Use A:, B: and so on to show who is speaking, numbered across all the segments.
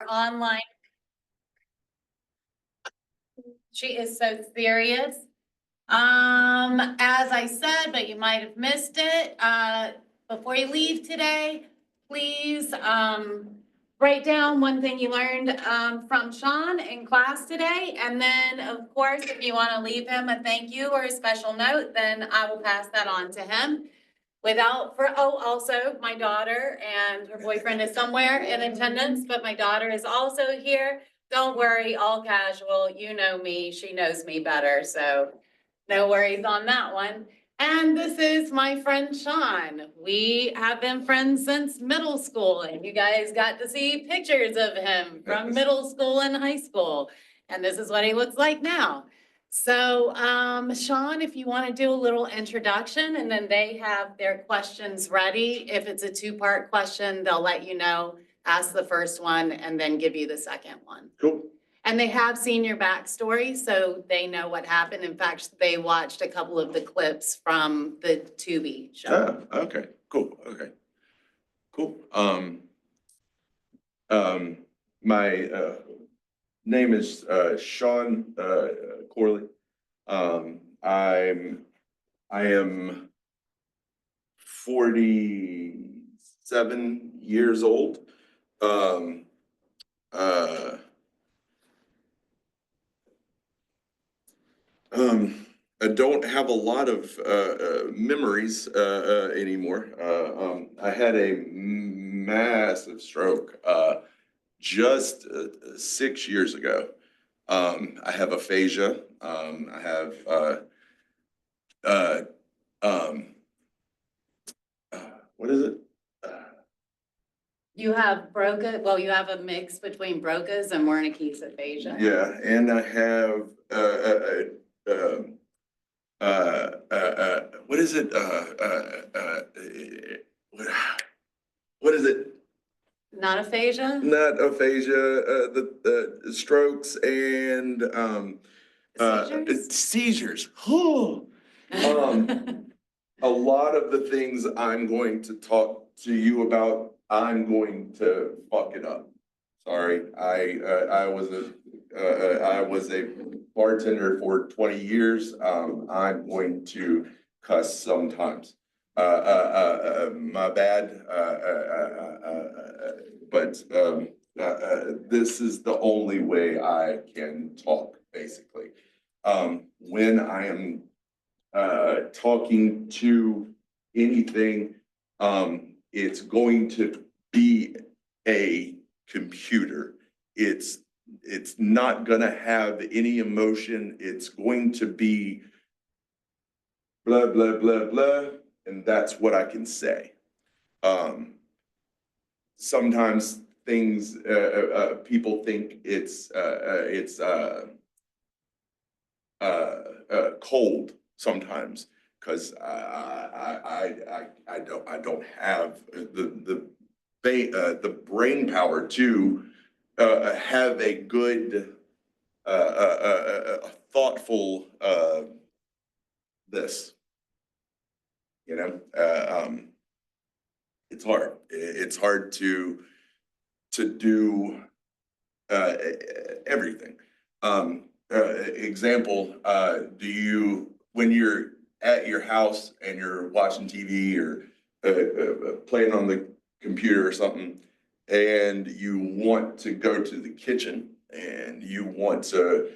A: online. She is so serious. As I said, but you might have missed it, before you leave today, please, write down one thing you learned, from Shawn in class today. And then, of course, if you want to leave him a thank you or a special note, then I will pass that on to him. Also, my daughter and her boyfriend is somewhere in attendance, but my daughter is also here. Don't worry, all casual. You know me, she knows me better, so no worries on that one. And this is my friend Shawn. We have been friends since middle school, and you guys got to see pictures of him from middle school and high school. And this is what he looks like now. So, Shawn, if you want to do a little introduction, and then they have their questions ready. If it's a two-part question, they'll let you know, ask the first one, and then give you the second one.
B: Cool.
A: And they have seen your backstory, so they know what happened. In fact, they watched a couple of the clips from the Tubi show.
B: Ah, okay, cool, okay. Cool. My name is Shawn Corley. I am 47 years old. I don't have a lot of memories anymore. I had a massive stroke just 6 years ago. I have aphasia. I have what is it?
A: You have you have a mix between Broca's and Wernicke's aphasia.
B: Yeah, and I have what is it? What is it?
A: Not aphasia?
B: Not aphasia, the strokes and seizures. A lot of the things I'm going to talk to you about, I'm going to fuck it up. Sorry, I was a bartender for 20 years. I'm going to cuss sometimes. My bad. But this is the only way I can talk, basically. When I am talking to anything, it's going to be a computer. It's not gonna have any emotion. It's going to be blah, blah, blah, blah, and that's what I can say. Sometimes things, people think it's cold sometimes, because I don't have the brain power to have a good thoughtful this, you know. It's hard. It's hard to do everything. Example, when you're at your house and you're watching TV or playing on the computer or something, and you want to go to the kitchen and you want a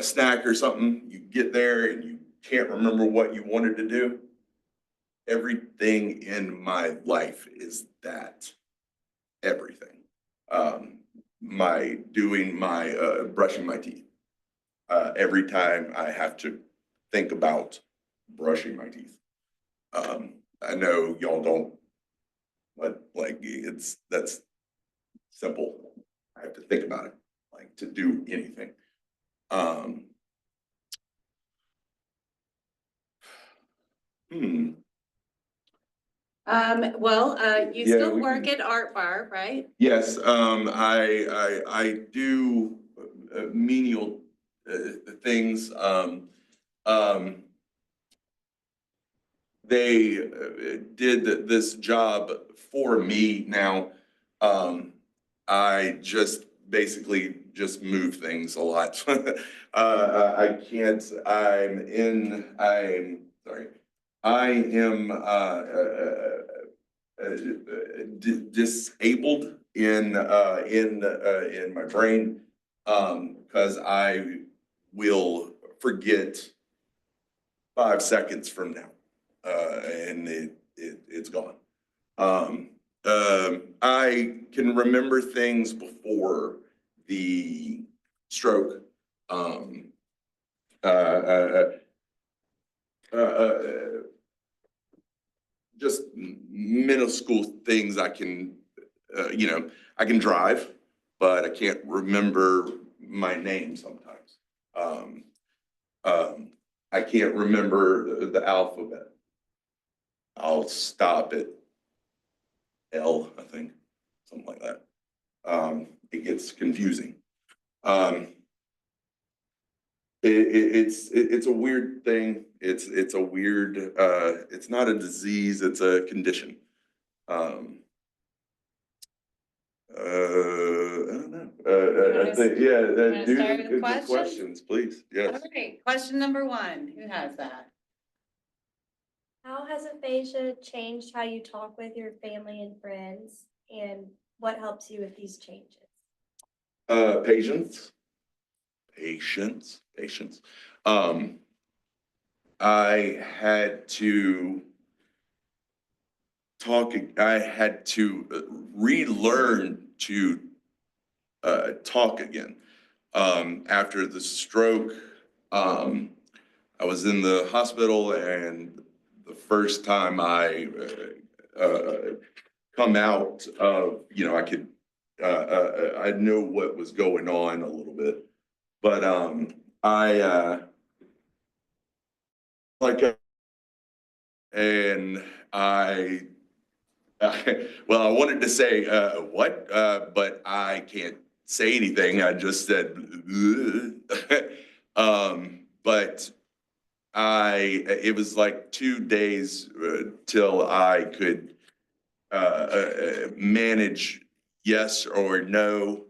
B: snack or something, you get there and you can't remember what you wanted to do. Everything in my life is that. Everything. Brushing my teeth. Every time I have to think about brushing my teeth. I know y'all don't, but like that's simple. I have to think about it, like to do anything.
A: You still work at Art Bar, right?
B: Yes, I do menial things. They did this job for me now. I just basically just move things a lot. I can't, sorry. I am, disabled in my brain, because I will forget 5 seconds from now, and it's gone. I can remember things before the stroke. Uh, uh, just middle school things. I can, I can drive, but I can't remember my name sometimes. I can't remember the alphabet. I'll stop at L, I think, something like that. It gets confusing. It's a weird thing. It's a weird, it's not a disease, it's a condition. I don't know. I think, yeah, do
A: start with
B: the
A: questions?
B: questions, please. Yes.
A: All right, question number 1, who has that?
C: How has aphasia changed how you talk with your family and friends, and what helps you with these changes?
B: Patience. I had to relearn to talk again. After the stroke, I was in the hospital, and the first time I come out of, I could, I know what was going on a little bit, but and well, I wanted to say what, but I can't say anything. I just said, but it was like 2 days till I could manage yes or no,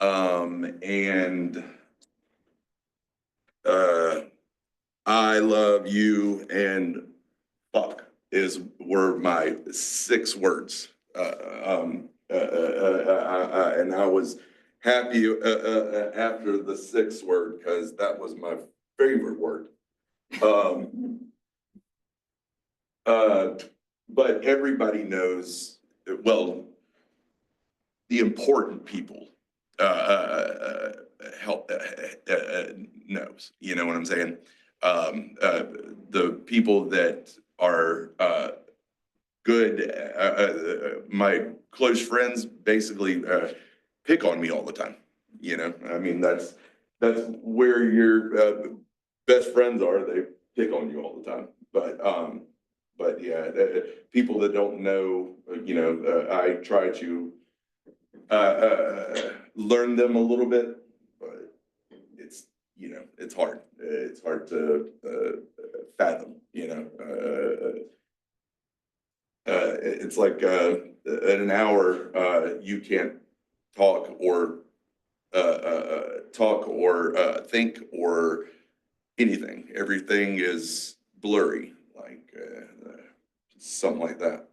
B: and I love you and fuck were my 6 words. And I was happy after the 6th word, because that was my favorite word. But everybody knows, well, the important people help knows, you know what I'm saying? The people that are good, my close friends basically pick on me all the time. I mean, that's where your best friends are. They pick on you all the time. But yeah, people that don't know, I try to learn them a little bit, but it's, it's hard. It's hard to fathom, it's like in an hour, you can't talk or think or anything. Everything is blurry, like something like that.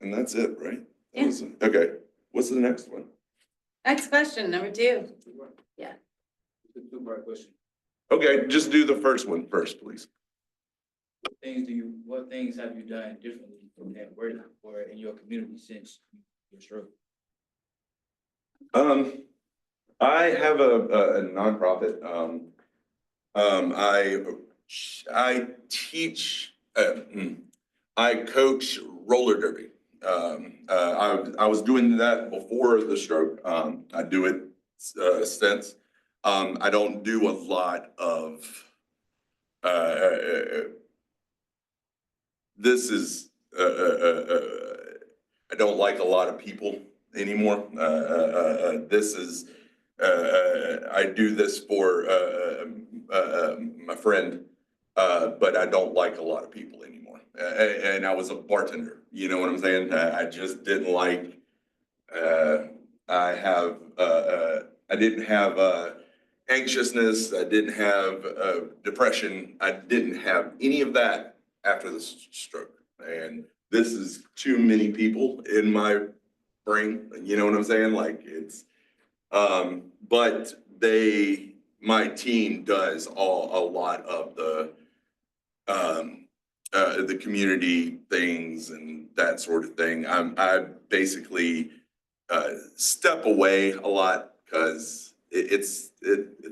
B: And that's it, right?
A: Yeah.
B: Okay. What's the next one?
A: Next question, number 2. Yeah.
D: It's a 2-part question.
B: Okay, just do the first one first, please.
D: What things have you done differently at work or in your community since your stroke?
B: I have a nonprofit. I teach. I coach roller derby. I was doing that before the stroke. I do it since. I don't do a lot of. This is. I don't like a lot of people anymore. This is. I do this for my friend, but I don't like a lot of people anymore. And I was a bartender. You know what I'm saying? I just didn't like I didn't have, anxiousness, I didn't have, depression, I didn't have any of that after the stroke. And this is too many people in my brain, you know what I'm saying? Like it's, but my team does a lot of the community things and that sort of thing. I basically, step away a lot because it's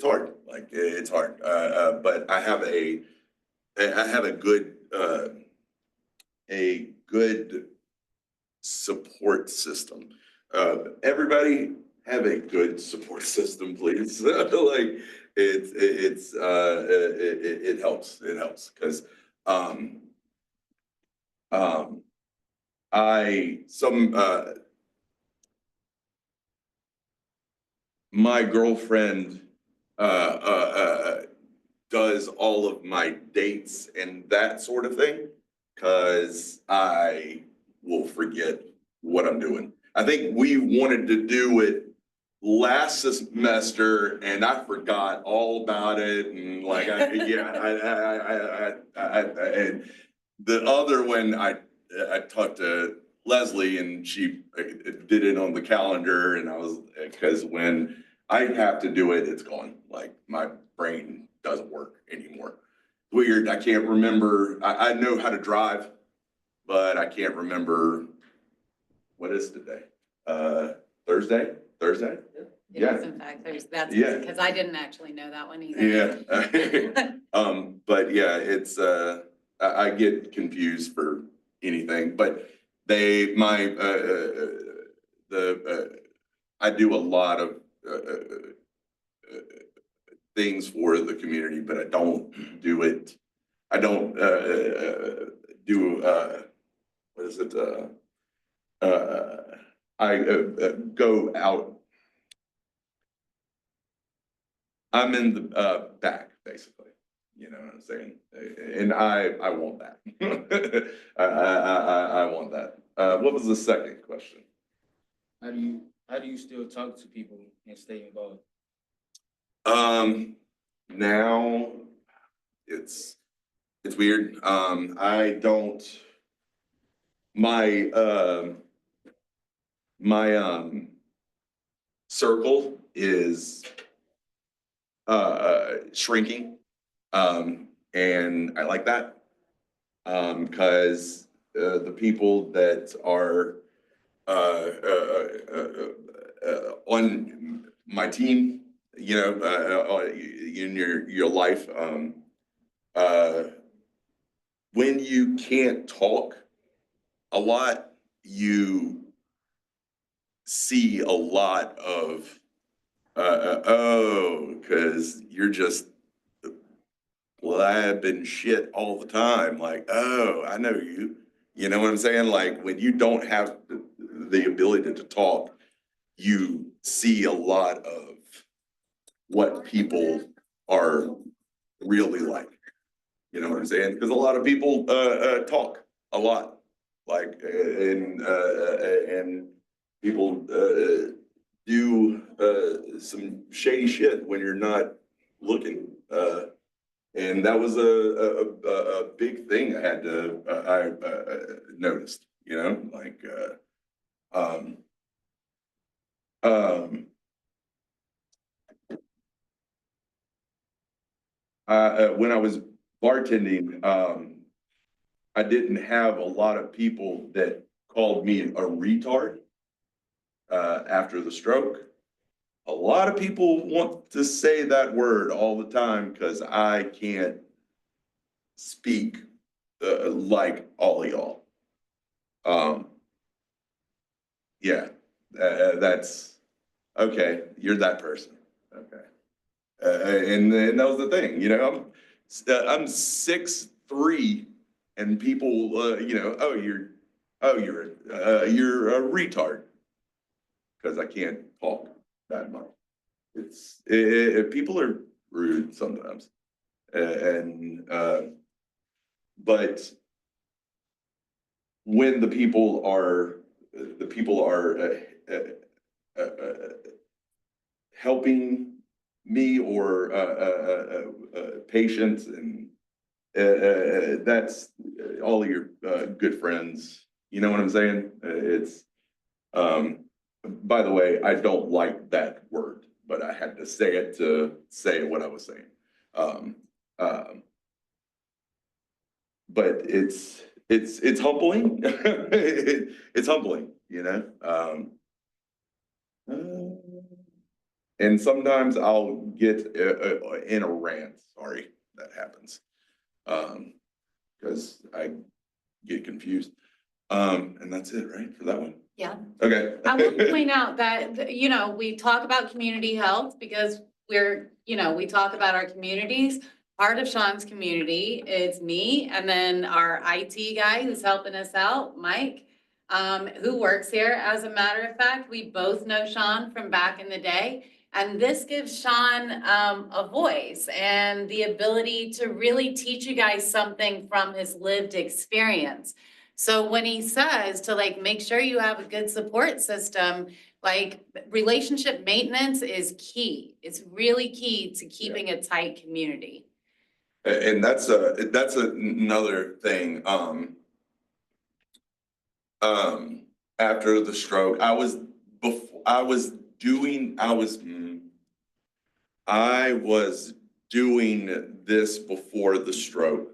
B: hard, like it's hard. But I have a good support system. Everybody have a good support system, please. Like it helps. It helps because um um my girlfriend does all of my dates and that sort of thing because I will forget what I'm doing. I think we wanted to do it last semester and I forgot all about it and like and the other one I talked to Leslie and she did it on the calendar and I was because when I have to do it, it's gone. Like my brain doesn't work anymore. Weird. I can't remember. I know how to drive, but I can't remember what is today. Thursday? Thursday?
A: It is in fact, that's
B: Yeah.
A: because I didn't actually know that one either.
B: Yeah. But yeah, it's I get confused for anything, but I do a lot of things for the community, but I don't do it. I don't do what is it? I go out. I'm in the back, basically. You know what I'm saying? And I want that. I want that. What was the second question?
D: How do you still talk to people and stay involved?
B: Now it's weird. I don't my circle is shrinking. And I like that. Because the people that are on my team, you know, in your life, when you can't talk a lot, you see a lot of because you're just blabbing shit all the time. Like, oh, I know you. You know what I'm saying? Like when you don't have the ability to talk, you see a lot of what people are really like. You know what I'm saying? Because a lot of people talk a lot, like and people do some shady shit when you're not looking. And that was a big thing I had to I noticed. You know, like um, um, when I was bartending, I didn't have a lot of people that called me a retard after the stroke. A lot of people want to say that word all the time because I can't speak like all of y'all. Yeah, that's okay. You're that person. Okay. And that was the thing, you know, I'm 6'3", and people, you know, you're a retard because I can't talk that much. People are rude sometimes, and but when the people are helping me or patients, and that's all of your good friends. You know what I'm saying? It's by the way, I don't like that word, but I had to say it to say what I was saying. But it's humbling. It's humbling, you know. And sometimes I'll get in a rant. Sorry, that happens. Because I get confused. And that's it, right, for that one?
A: Yeah.
B: Okay.
A: I want to point out that, you know, we talk about community health because we talk about our communities. Part of Shawn's community is me, and then our IT guy who's helping us out, Mike, who works here. As a matter of fact, we both know Shawn from back in the day. And this gives Shawn a voice and the ability to really teach you guys something from his lived experience. So when he says to like, make sure you have a good support system, like relationship maintenance is key. It's really key to keeping a tight community.
B: And that's another thing. After the stroke, I was doing this before the stroke.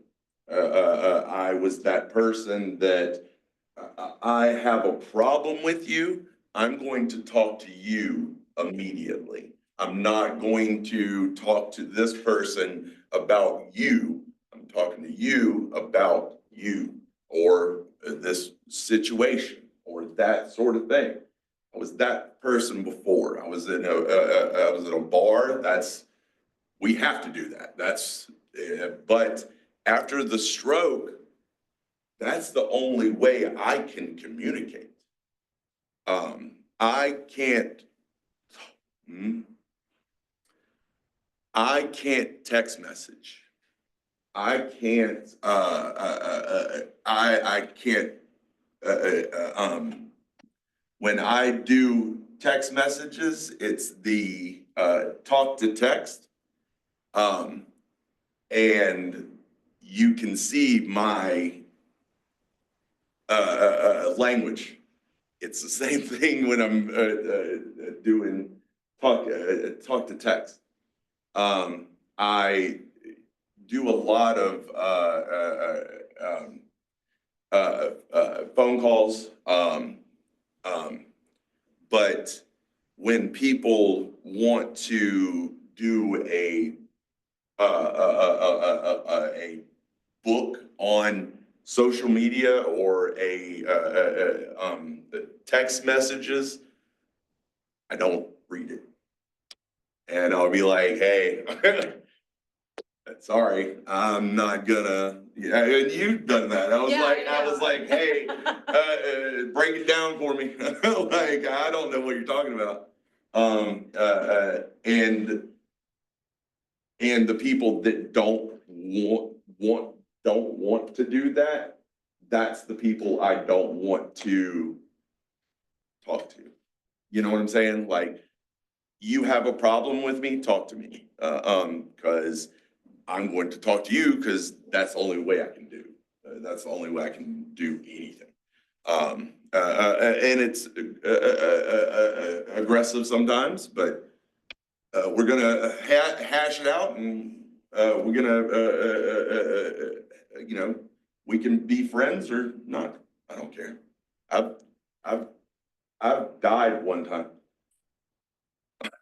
B: I was that person that I have a problem with you. I'm going to talk to you immediately. I'm not going to talk to this person about you. I'm talking to you about you or this situation or that sort of thing. I was that person before. I was in a bar. We have to do that. But after the stroke, that's the only way I can communicate. I can't text message. I can't, when I do text messages, it's the talk to text. And you can see my language. It's the same thing when I'm doing talk to text. I do a lot of phone calls, but when people want to do a book on social media or text messages, I don't read it. And I'll be like, hey, sorry, I'm not gonna, yeah, and you've done that. I was like, hey, break it down for me. Like, I don't know what you're talking about. And the people that don't want to do that, that's the people I don't want to talk to. You know what I'm saying? Like, you have a problem with me, talk to me. Because I'm going to talk to you because that's the only way I can do. That's the only way I can do anything. And it's aggressive sometimes, but we're gonna hash it out, and we're gonna, we can be friends or not. I don't care. I've died one time.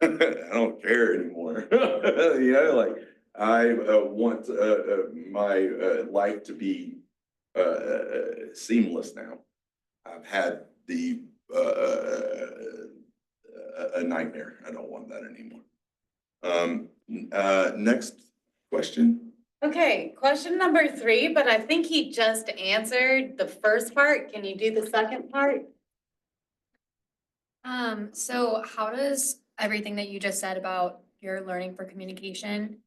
B: I don't care anymore. You know, like I want my life to be seamless now. I've had a nightmare. I don't want that anymore. Next question.
A: Okay, question number 3, but I think he just answered the first part. Can you do the second part?
E: So how does everything that you just said about your learning for communication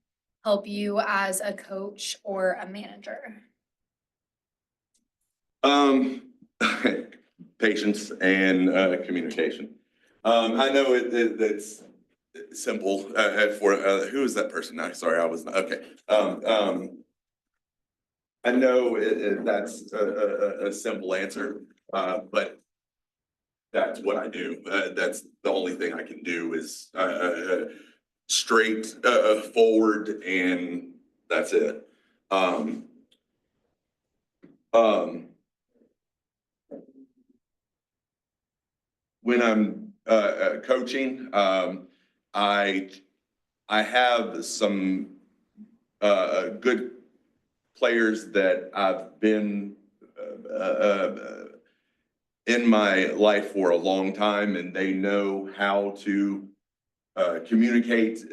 E: help you as a coach or a manager?
B: Patience and communication. I know it's simple, for, who is that person? I'm sorry, I was, okay. I know that's a simple answer, but that's what I do. That's the only thing I can do is, straight, forward, and that's it. When I'm, coaching, I have some, good players that I've been, in my life for a long time, and they know how to communicate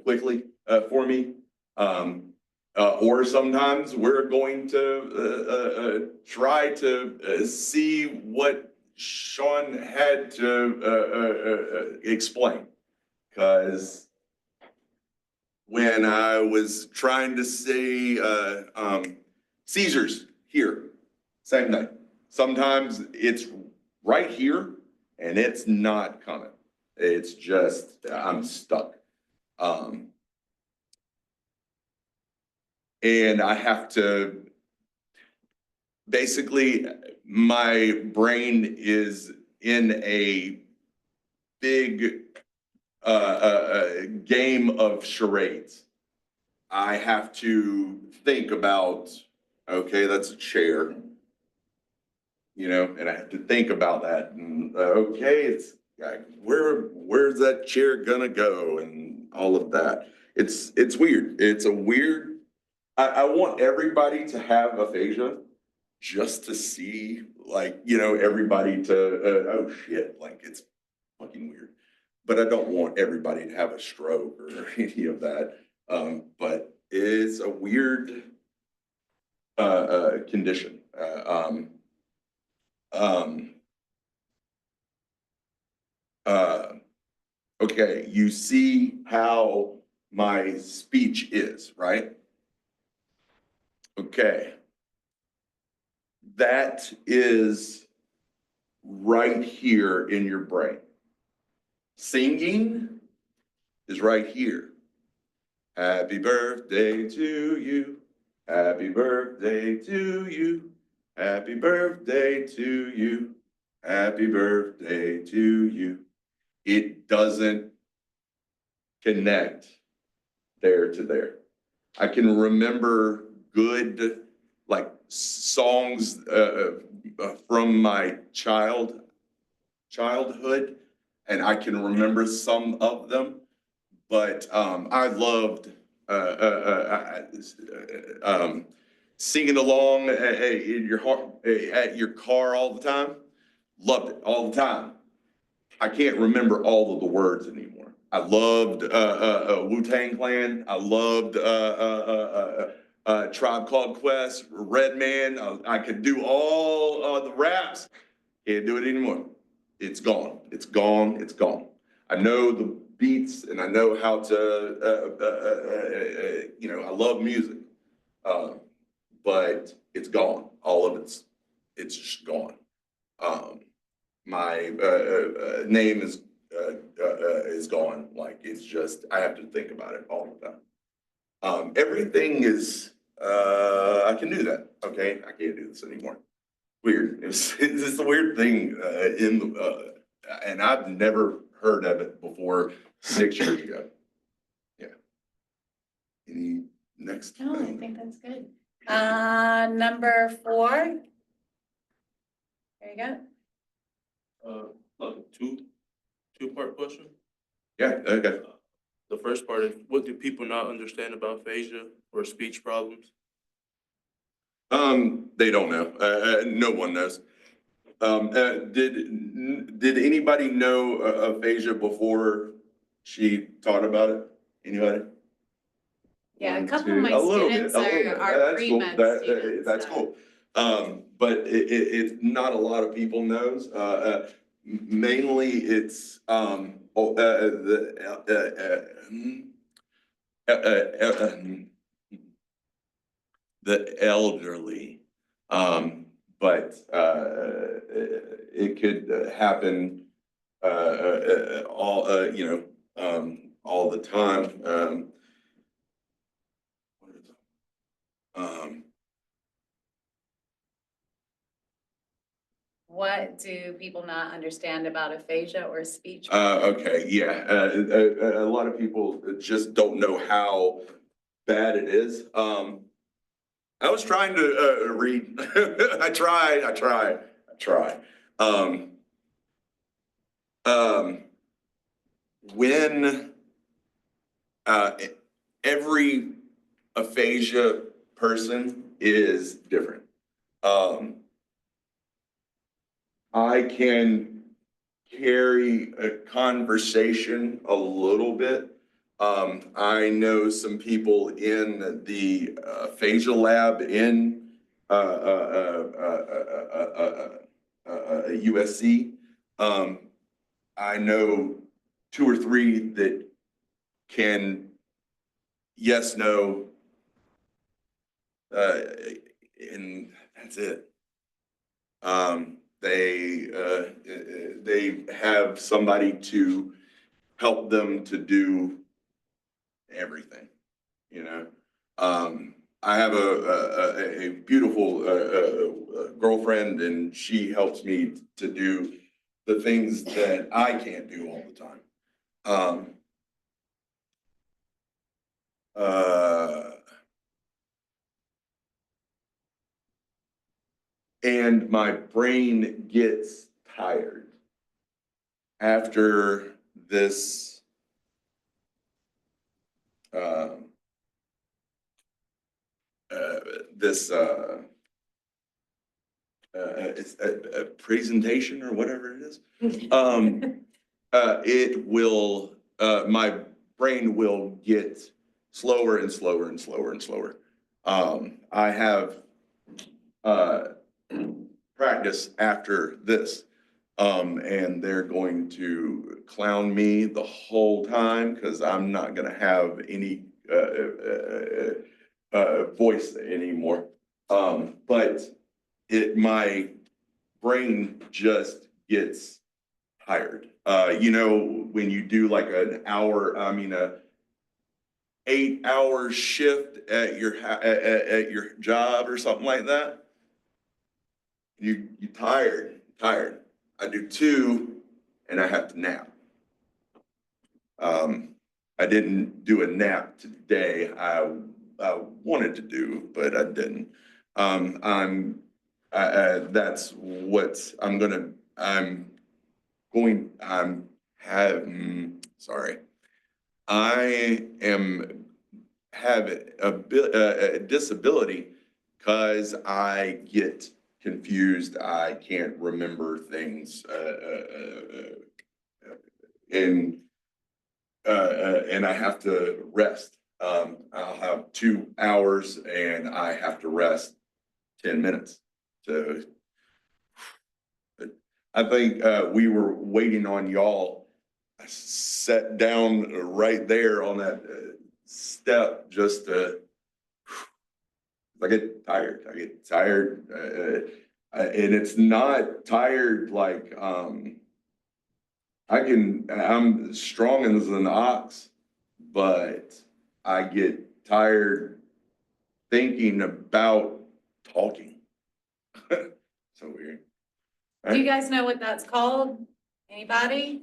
B: quickly for me. Or sometimes we're going to try to see what Shawn had to explain. Because when I was trying to say seizures here, same thing. Sometimes it's right here and it's not coming. It's just, I'm stuck. And I have to, basically, my brain is in a big game of charades. I have to think about, okay, that's a chair, you know, and I have to think about that. And okay, it's where's that chair gonna go, and all of that. It's weird. It's a weird. I want everybody to have aphasia, just to see, like, you know, everybody to oh shit, like it's fucking weird. But I don't want everybody to have a stroke or any of that. But it's a weird condition. Okay, you see how my speech is, right? Okay. That is right here in your brain. Singing is right here. Happy birthday to you. Happy birthday to you. Happy birthday to you. Happy birthday to you. It doesn't connect there to there. I can remember good, like, songs from my childhood, and I can remember some of them. But I loved singing along in your heart, at your car all the time. Loved it all the time. I can't remember all of the words anymore. I loved Wu-Tang Clan. I loved Tribe Called Quest, Redman. I could do all the raps. Can't do it anymore. It's gone. It's gone. It's gone. I know the beats and I know how to, you know, I love music, but it's gone. All of it's just gone. My name is gone. Like, it's just, I have to think about it all the time. Everything is, I can do that. Okay, I can't do this anymore. Weird. It's a weird thing in the, and I've never heard of it before 6 years ago. Yeah. Any next?
A: No, I think that's good. Number 4. There you go.
F: Two-part question.
B: Yeah, okay.
F: The first part is, what do people not understand about aphasia or speech problems?
B: They don't know. No one knows. Did anybody know aphasia before she taught about it? Anybody?
A: Yeah, a
B: One,
A: couple of
B: two,
A: my
B: a little
A: students
B: bit, a little bit.
A: are
B: That's cool.
A: pre-med students.
B: That's
A: so.
B: cool. But it's not a lot of people knows. Mainly it's the elderly. But it could happen all you know, all the time.
A: What do people not understand about aphasia or speech?
B: Okay, yeah, a lot of people just don't know how bad it is. I was trying to read. I tried. When every aphasia person is different. I can carry a conversation a little bit. I know some people in the aphasia lab in USC. I know 2 or 3 that can yes, no, and that's it. They have somebody to help them to do everything, you know. I have a beautiful girlfriend, and she helps me to do the things that I can't do all the time. And my brain gets tired after this this it's a presentation or whatever it is. It will my brain will get slower and slower and slower and slower. I have practice after this. And they're going to clown me the whole time because I'm not going to have any voice anymore. But my brain just gets tired. You know, when you do like an hour, I mean, a 8-hour shift at your job or something like that, you tired. I do 2 and I have to nap. I didn't do a nap today. I wanted to do, but I didn't. That's what have a disability because I get confused. I can't remember things, and I have to rest. I'll have 2 hours and I have to rest 10 minutes. So I think we were waiting on y'all. I sat down right there on that step just to. I get tired. And it's not tired like I'm strong as an ox, but I get tired thinking about talking. So weird.
A: Do you guys know what that's called? Anybody?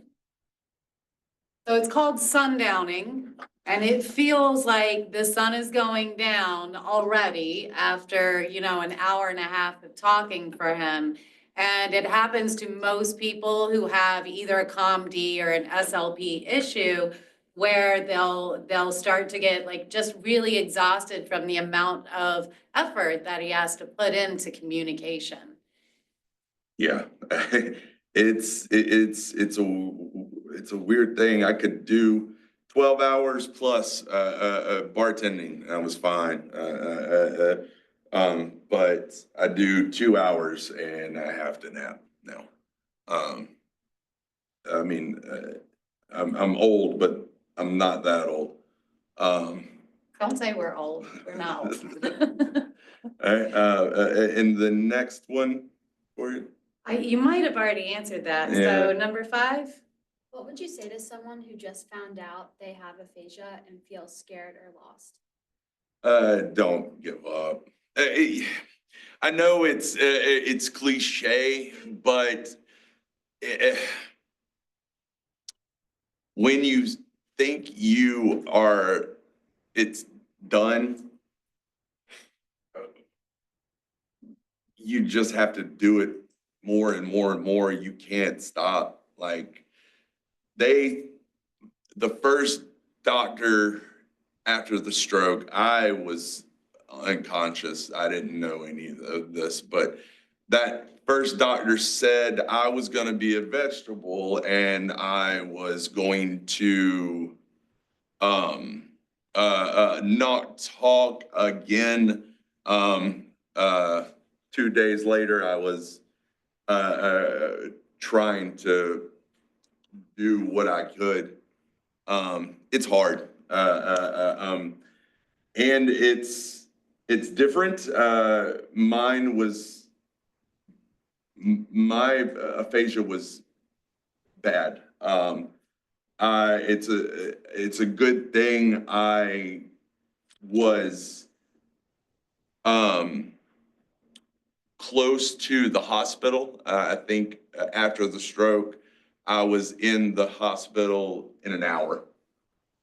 A: So it's called sundowning, and it feels like the sun is going down already after, an hour and a half of talking for him. And it happens to most people who have either a COMD or an SLP issue, where they'll start to get like just really exhausted from the amount of effort that he has to put into communication.
B: Yeah, it's a weird thing. I could do 12 hours plus bartending. That was fine. But I do 2 hours and I have to nap now. I mean, I'm old, but I'm not that old.
A: Don't say we're old. We're not old.
B: And the next one for you.
A: You might have already answered that.
B: Yeah.
A: So number 5?
E: What would you say to someone who just found out they have aphasia and feels scared or lost?
B: Don't give up. I know it's cliche, but eh, when you think it's done, you just have to do it more and more and more. You can't stop. Like the first doctor after the stroke, I was unconscious. I didn't know any of this, but that first doctor said I was going to be a vegetable and I was going to not talk again. Um, uh, 2 days later, I was trying to do what I could. It's hard. And it's different. My aphasia was bad. It's a good thing I was close to the hospital. I think after the stroke, I was in the hospital in an hour.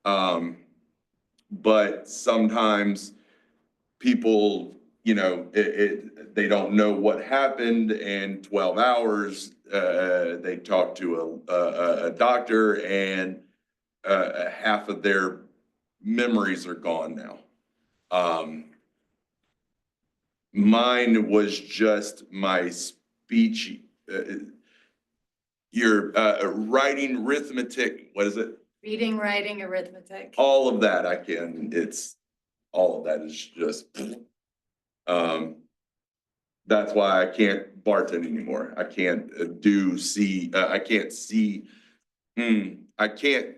B: But sometimes people, they don't know what happened, and 12 hours, they talk to a doctor, and half of their memories are gone now. Mine was just my speech. Your writing, arithmetic, what is it?
A: Reading, writing, arithmetic.
B: All of that all of that is just, that's why I can't bartend anymore. I can't I can't see, I can't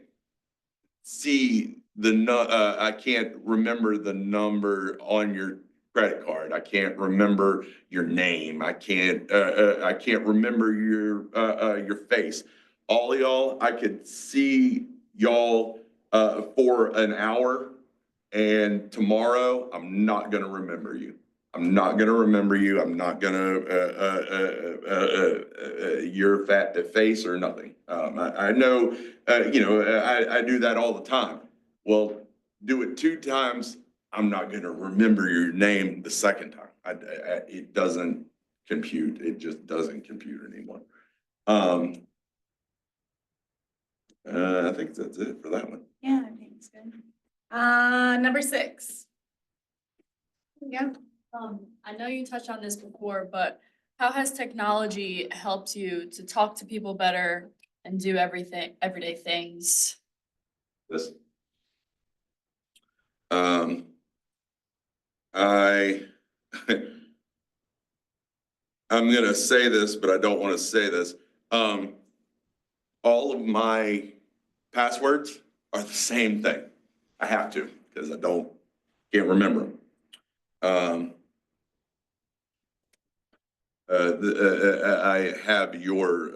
B: see I can't remember the number on your credit card. I can't remember your name. I can't remember your face. All y'all, I could see y'all for an hour, and tomorrow I'm not gonna remember you. I'm not gonna remember you. I'm not gonna your fat face or nothing. I know, I do that all the time. Well, do it 2 times. I'm not gonna remember your name the second time. It doesn't compute. It just doesn't compute anymore. I think that's it for that one.
A: Yeah, I think it's good. Number 6. Yeah.
G: I know you touched on this before, but how has technology helped you to talk to people better and do everyday things?
B: Listen. I I'm gonna say this, but I don't want to say this. All of my passwords are the same thing. I have to because can't remember them. I have your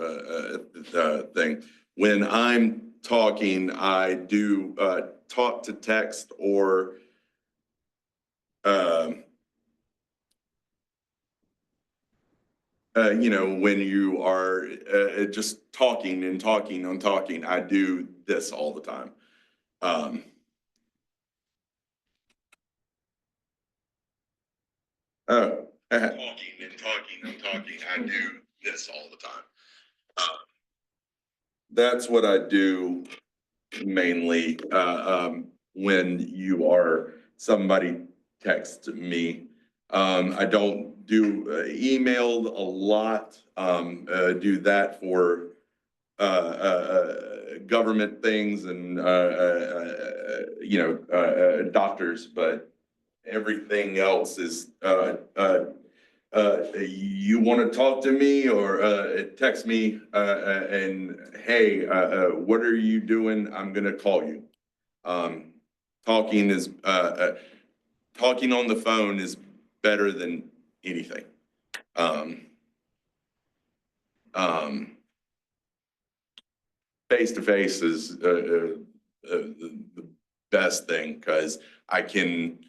B: thing. When I'm talking, I do talk to text or when you are just talking and talking and talking, I do this all the time. Talking and talking and talking, I do this all the time. That's what I do mainly when somebody texts me. I don't do email a lot. Do that for government things and doctors, but everything else is you want to talk to me or text me and hey, what are you doing? I'm gonna call you. Talking on the phone is better than anything. face to face is the best thing, because I can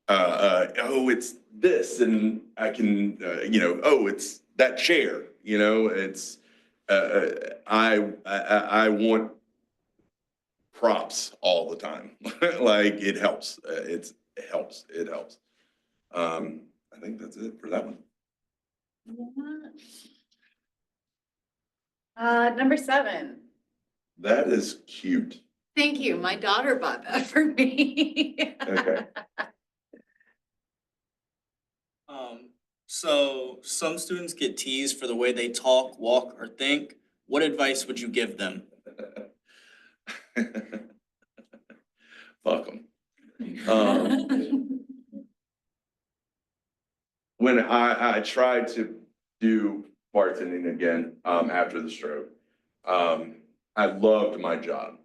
B: oh, it's this, and I can oh, it's that chair, it's I want props all the time. Like, it helps. It helps. I think that's it for that one.
A: Number 7.
B: That is cute.
A: Thank you. My daughter bought that for me.
B: Okay.
H: So some students get teased for the way they talk, walk, or think. What advice would you give them?
B: Fuck them. When I tried to do bartending again after the stroke, I loved my job.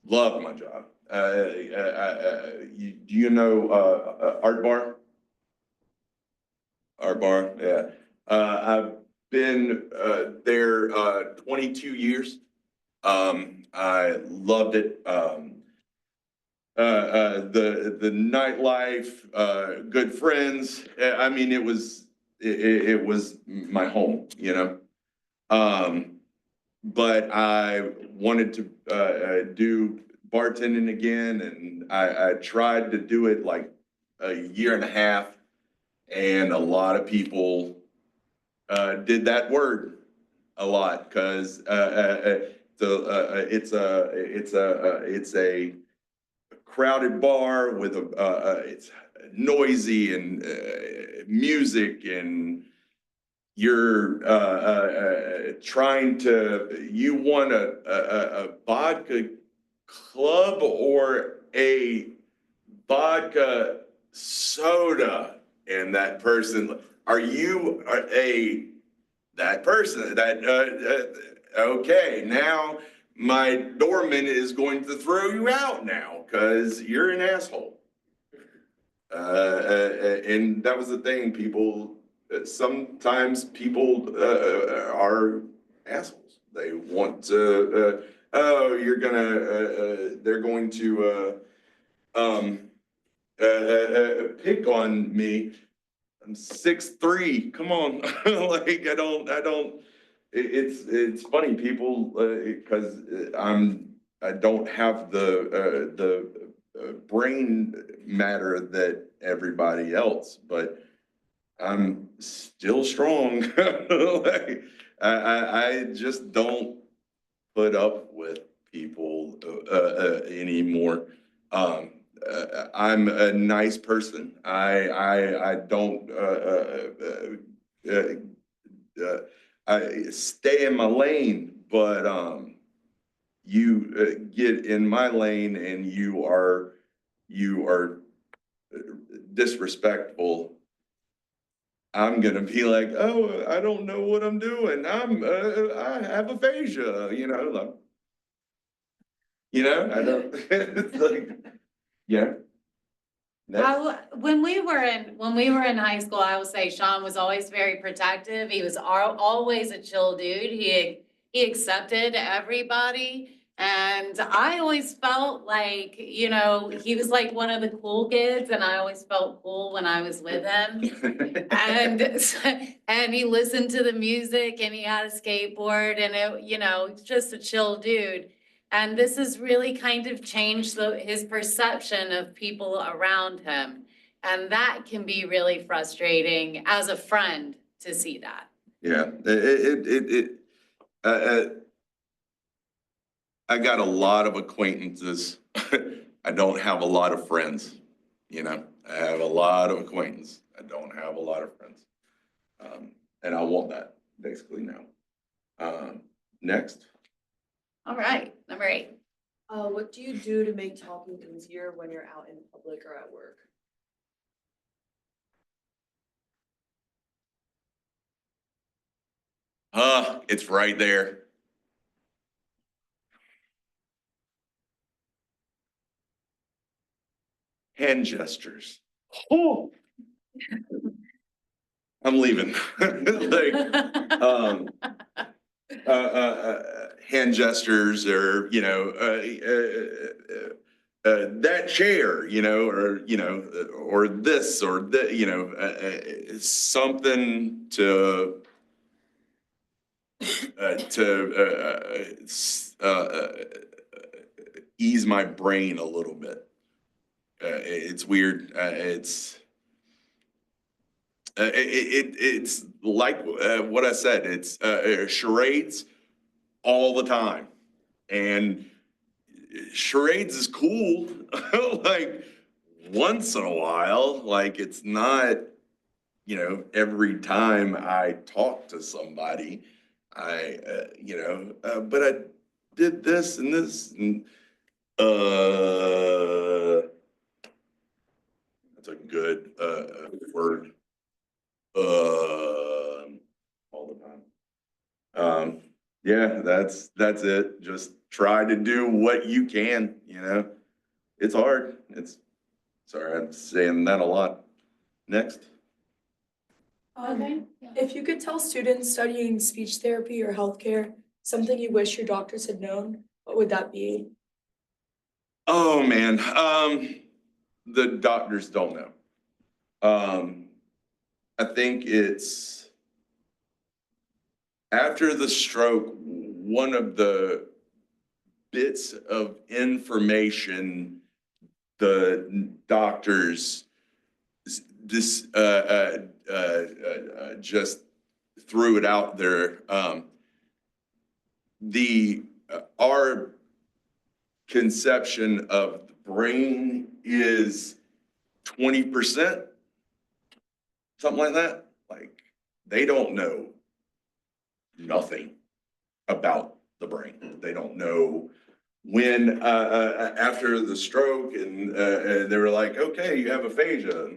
B: Loved my job. Do you know Art Bar? Art Bar, yeah. I've been there 22 years. I loved it. The nightlife, good friends. I mean, it was my home, but I wanted to do bartending again, and I tried to do it like a year and a half, and a lot of people did that word a lot, because it's a crowded bar with it's noisy and music, and you're you want a vodka club or a vodka soda, and that person, are you that person that okay, now my doorman is going to throw you out now because you're an asshole. And that was the thing. Sometimes people are assholes. They want to, they're going to pick on me. I'm 6'3". Come on. Like, I don't, it's funny, people, because I don't have the brain matter that everybody else, but I'm still strong. Like, I just don't put up with people anymore. I'm a nice person. I don't I stay in my lane, but you get in my lane and you are disrespectful. I'm gonna be like, oh, I don't know what I'm doing. I have aphasia, I don't. It's like, yeah.
A: When we were in high school, I would say Shawn was always very protective. He was always a chill dude. He accepted everybody. And I always felt like, he was like one of the cool kids, and I always felt cool when I was with him. And he listened to the music, and he had a skateboard, and he's just a chill dude. And this has really kind of changed his perception of people around him. And that can be really frustrating as a friend to see that.
B: Yeah, I got a lot of acquaintances. I don't have a lot of friends, I have a lot of acquaintances. I don't have a lot of friends. And I want that basically now. Next.
A: All right, number 8.
I: What do you do to make talking easier when you're out in public or at work?
B: It's right there. Hand gestures. Oh, I'm leaving. Like, hand gestures or, that chair, or this or that, something to ease my brain a little bit. It's weird. It's like what I said. It's charades all the time, and charades is cool. Like once in a while, like it's not, every time I talk to somebody, but I did this and this and that's a good word. All the time. Yeah, that's it. Just try to do what you can, It's hard. Sorry, I'm saying that a lot. Next.
J: If you could tell students studying speech therapy or healthcare something you wish your doctors had known, what would that be?
B: Oh man, the doctors don't know. I think it's after the stroke, one of the bits of information the doctors just threw it out there. Our conception of the brain is 20%, something like that. Like they don't know nothing about the brain. They don't know when after the stroke and they were like, okay, you have aphasia.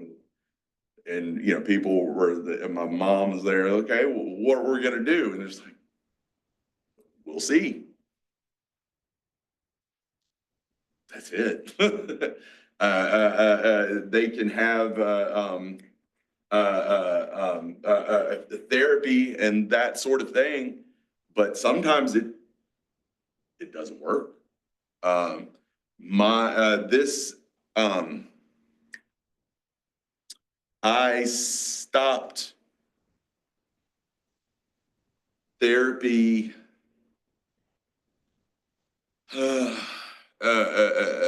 B: And people were, my mom was there, okay, well, what we're gonna do? And it's like, we'll see. That's it. They can have therapy and that sort of thing, but sometimes it doesn't work. I stopped therapy a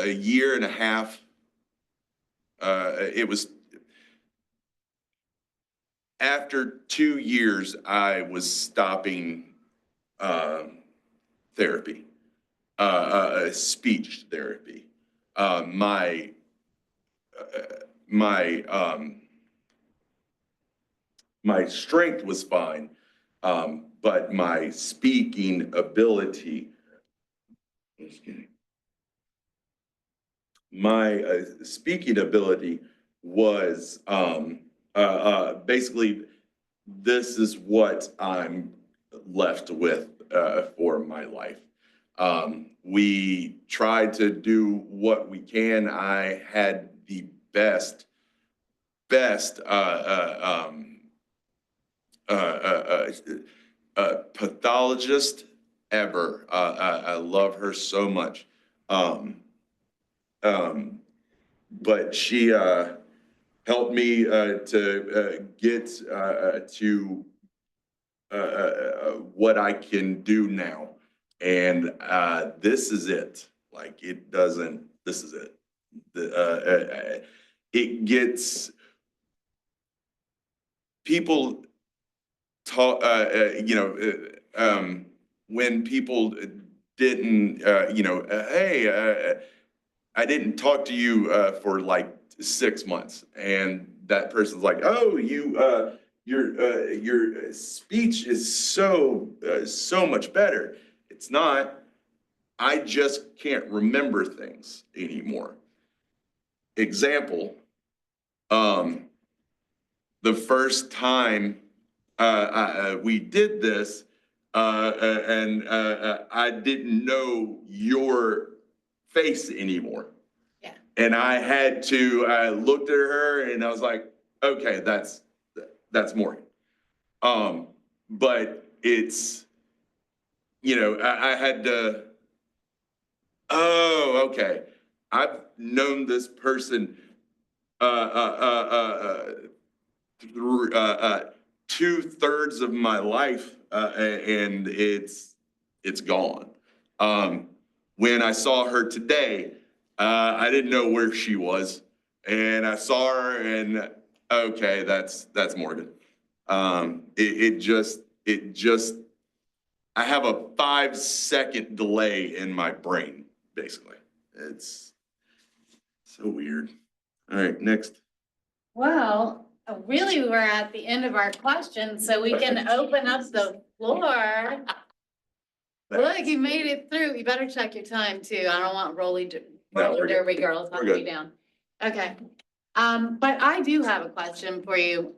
B: year and a half. It was after 2 years I was stopping therapy, speech therapy. My strength was fine, but my speaking ability, was basically, this is what I'm left with for my life. We tried to do what we can. I had the best pathologist ever. I love her so much. But she helped me to get to what I can do now. And this is it. Like it doesn't, this is it. It gets people talk, when people didn't, hey, I didn't talk to you for like 6 months, and that person's like, oh, your speech is so much better. It's not. I just can't remember things anymore. Example, the first time we did this, and I didn't know your face anymore.
A: Yeah.
B: And I had to, I looked at her and I was like, okay, that's Morgan. But it's I had to, oh, okay. I've known this person, through, 2/3 of my life, and it's gone. When I saw her today, I didn't know where she was, and I saw her, and okay, that's Morgan. It just, I have a 5-second delay in my brain, basically. It's so weird. All right, next.
A: Well, really, we're at the end of our questions, so we can open up the floor. Look, you made it through. You better check your time too. I don't want
B: No,
A: roller
B: we're good.
A: derby girls
B: We're
A: hunting me
B: good.
A: down. Okay. But I do have a question for you.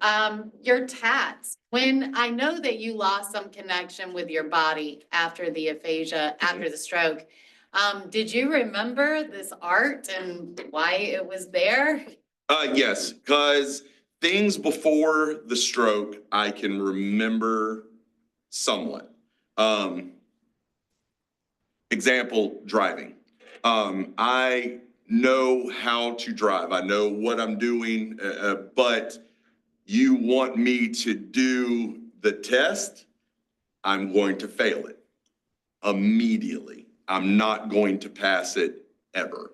A: Your tats, when I know that you lost some connection with your body after the aphasia, after the stroke, did you remember this art and why it was there?
B: Yes, because things before the stroke, I can remember somewhat. Example, driving. I know how to drive. I know what I'm doing, but you want me to do the test, I'm going to fail it immediately. I'm not going to pass it ever.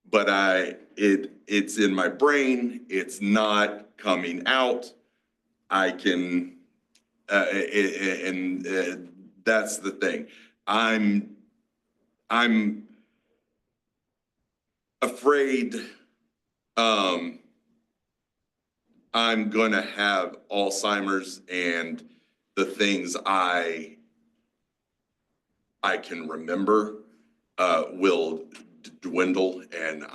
B: But it's in my brain, it's not coming out. I can, and that's the thing. I'm afraid, I'm gonna have Alzheimer's, and the things I can remember will dwindle, and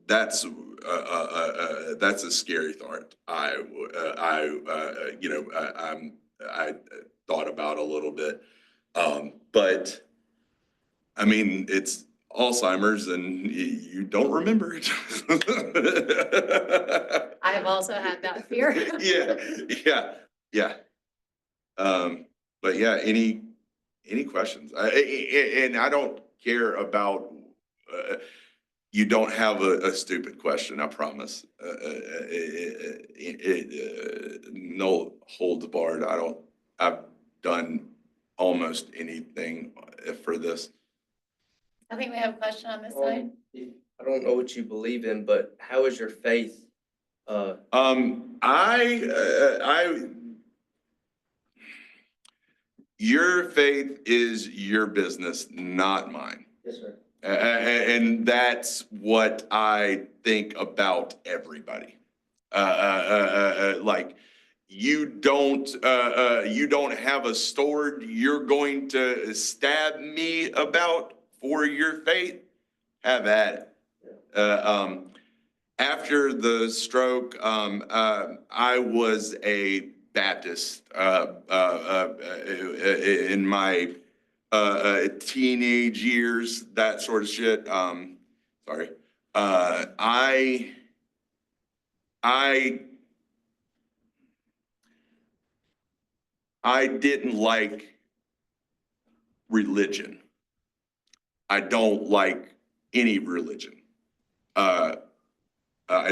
B: that's a scary thought. I thought about a little bit, but I mean, it's Alzheimer's, and you don't remember it.
A: I have also had that fear.
B: Yeah. But yeah, any questions? And I don't care about, you don't have a stupid question, I promise. No holds barred. I've done almost anything for this.
A: I think we have a question on this side.
K: I don't know what you believe in, but how is your faith?
B: Your faith is your business, not mine.
K: Yes, sir.
B: And that's what I think about everybody. Like, you don't have a sword you're going to stab me about for your faith. Have at it. After the stroke, I was a Baptist in my teenage years, that sort of shit. Sorry. I didn't like religion. I don't like any religion. I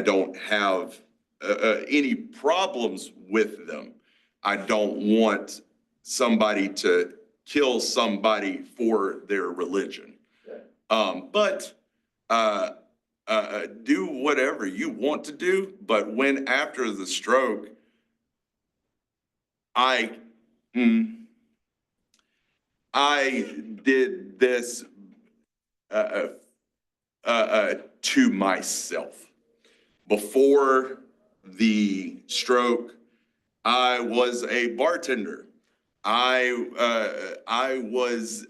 B: don't have any problems with them. I don't want somebody to kill somebody for their religion. But do whatever you want to do. But when after the stroke, I did this to myself. Before the stroke, I was a bartender. I was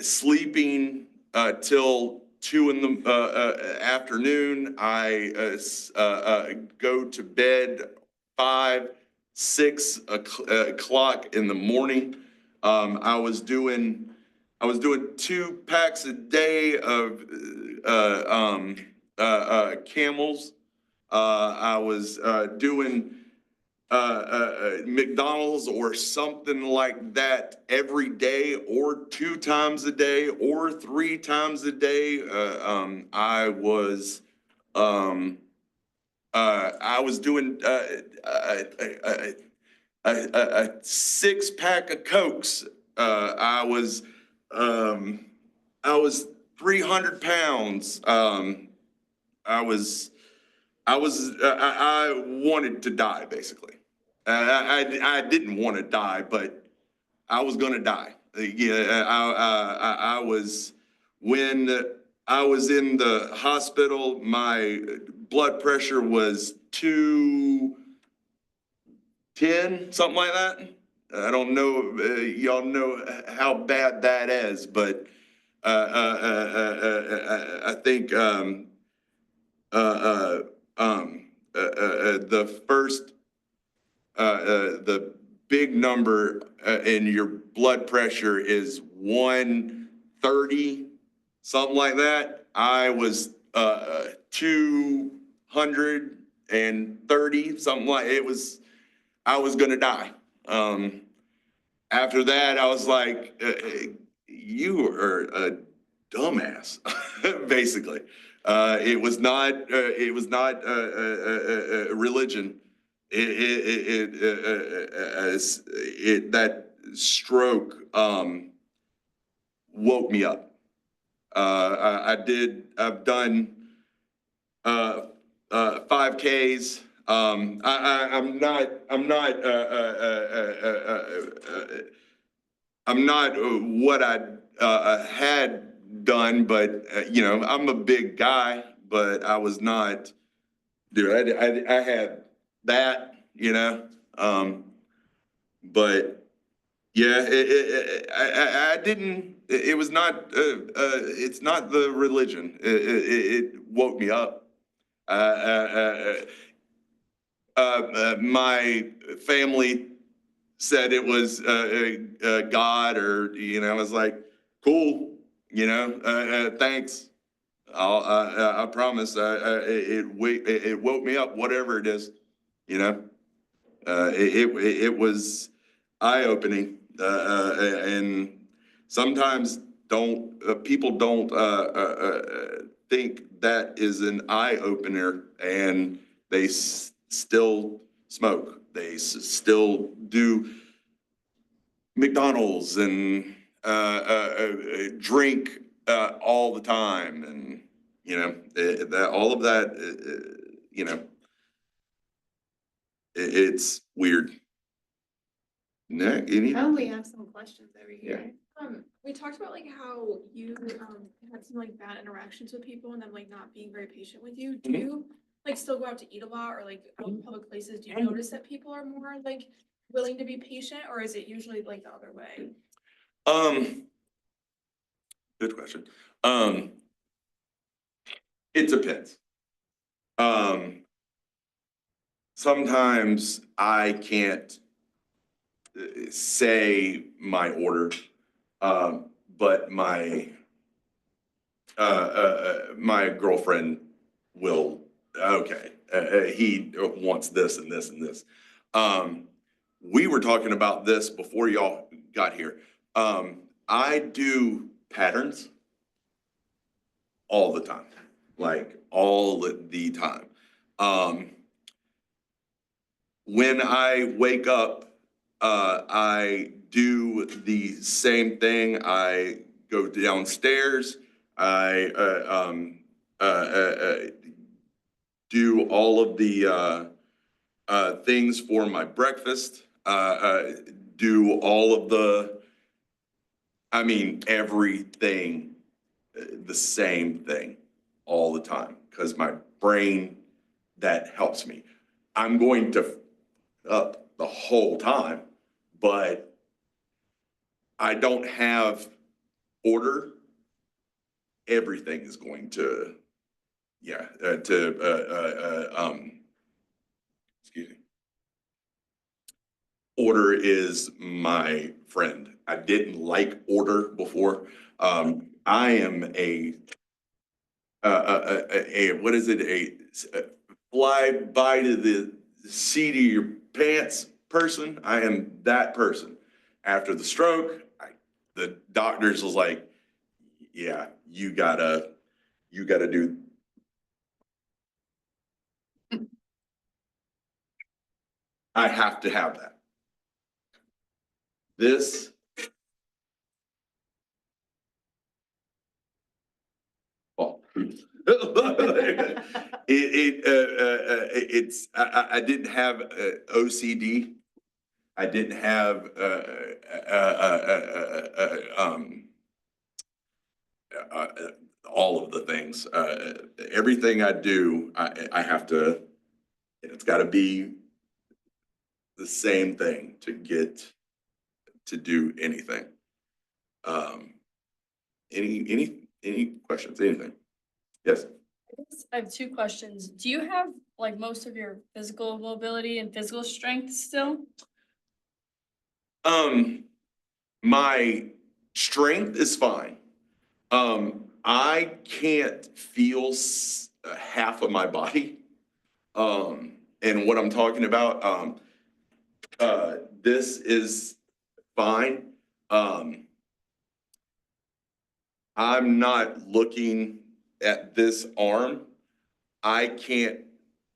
B: sleeping till 2 in the afternoon. I go to bed 5, 6 o'clock in the morning. I was doing 2 packs a day of Camels. I was doing McDonald's or something like that every day or 2 times a day or 3 times a day. I was doing a 6-pack of Cokes. I was 300 pounds. I wanted to die, basically. I didn't want to die, but I was gonna die. Yeah, when I was in the hospital, my blood pressure was 210, something like that. I don't know, y'all know how bad that is, but I think the first the big number in your blood pressure is 130, something like that. I was 230, something like it was. I was gonna die. After that, I was like, "You are a dumbass," basically. It was not. It was not religion. That stroke woke me up. I've done 5Ks. I'm not what I had done, but you know, I'm a big guy, but I was not. Dude, I had that, you know, but yeah, I didn't. It was not. It's not the religion. It woke me up. My family said it was God, or you know, I was like, cool, you know, thanks. I promise. It woke me up, whatever it is, you know. It was eye opening, and sometimes don't people don't think that is an eye opener, and they still smoke. They still do McDonald's and drink all the time, and you know that all of that. You know, it's weird. Nick,
A: Oh, we have some questions over here.
L: We talked about like how you had some like bad interactions with people and them like not being very patient with you. Do you like still go out to eat a lot or like out in public places? Do you notice that people are more like willing to be patient, or is it usually like the other way?
B: Good question. It depends. Sometimes I can't say my order, but my girlfriend will. Okay, he wants this and this and this. We were talking about this before y'all got here. I do patterns all the time, like all the time. When I wake up, I do the same thing. I go downstairs. I do all of the things for my breakfast. Do all of I mean, everything, the same thing all the time, because my brain, that helps me. I'm going to up the whole time, but I don't have order. Everything is going to, yeah, excuse me. Order is my friend. I didn't like order before. I am what is it? A fly by to the seat of your pants person. I am that person. After the stroke, the doctors was like, yeah, you gotta do. I have to have that. This. Well, I didn't have OCD. I didn't have all of the things. Everything I do, I have to. It's got to be the same thing to get to do anything. Any questions? Anything? Yes.
G: I have two questions. Do you have like most of your physical mobility and physical strength still?
B: My strength is fine. I can't feel half of my body. And what I'm talking about, this is fine. I'm not looking at this arm. I can't